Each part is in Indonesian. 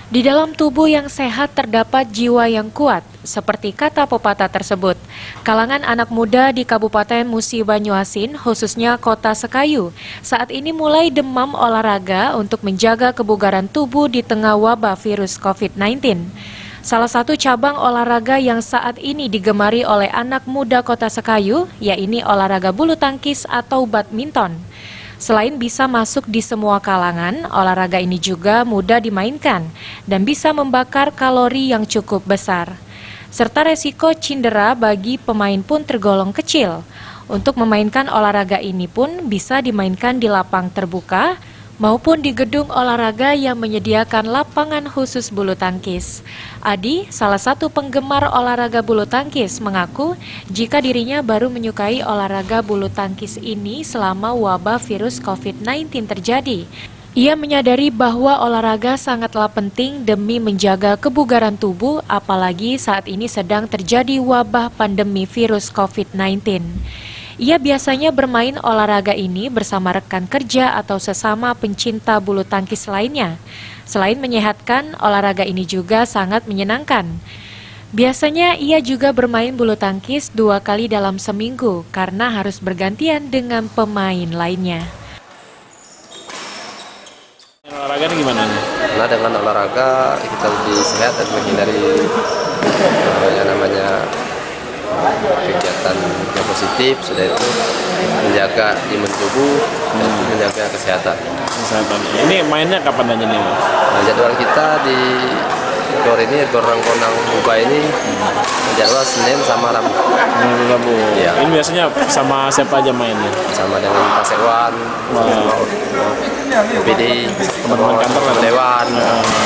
Di dalam tubuh yang sehat terdapat jiwa yang kuat, seperti kata pepatah tersebut. Kalangan anak muda di Kabupaten Musi Banyuasin, khususnya Kota Sekayu, saat ini mulai demam olahraga untuk menjaga kebugaran tubuh di tengah wabah virus COVID-19. Salah satu cabang olahraga yang saat ini digemari oleh anak muda Kota Sekayu, yaitu olahraga bulu tangkis atau badminton. Selain bisa masuk di semua kalangan, olahraga ini juga mudah dimainkan dan bisa membakar kalori yang cukup besar. Serta resiko cedera bagi pemain pun tergolong kecil. Untuk memainkan olahraga ini pun bisa dimainkan di lapang terbuka maupun di gedung olahraga yang menyediakan lapangan khusus bulu tangkis. Adi, salah satu penggemar olahraga bulu tangkis, mengaku jika dirinya baru menyukai olahraga bulu tangkis ini selama wabah virus COVID-19 terjadi. Ia menyadari bahwa olahraga sangatlah penting demi menjaga kebugaran tubuh, apalagi saat ini sedang terjadi wabah pandemi virus COVID-19. Ia biasanya bermain olahraga ini bersama rekan kerja atau sesama pencinta bulu tangkis lainnya. Selain menyehatkan, olahraga ini juga sangat menyenangkan. Biasanya ia juga bermain bulu tangkis 2 kali dalam seminggu karena harus bergantian dengan pemain lainnya. Olahraga ini gimana nih? Karena dengan olahraga kita lebih sehat dan menghindari yang namanya kegiatan yang positif, sudah itu menjaga imun tubuh dan menjaga kesehatan. Ini mainnya kapan aja nih? Nah, jadwal kita di Gor ini, Gor Rangkonang Muba ini jadwal Senin sama Rabu. Rabu. Ya. Ini biasanya sama siapa aja mainnya? Sama dengan Pak Sekwan, sama OPD, Teman-teman kantor lah. Dewan.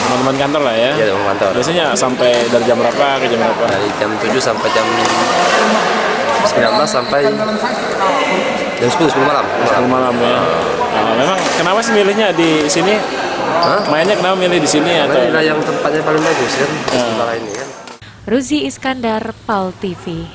Teman-teman kantor lah ya? Iya, teman kantor. Biasanya sampai dari jam berapa ke jam berapa? Dari jam 7 sampai jam 19 sampai jam 10 malam. 10 malam ya. Nah, memang kenapa sih milihnya di sini? Mainnya kenapa milih di sini atau? Inilah yang tempatnya paling bagus kan, sementara ini kan. Ruzi Iskandar, PAL TV.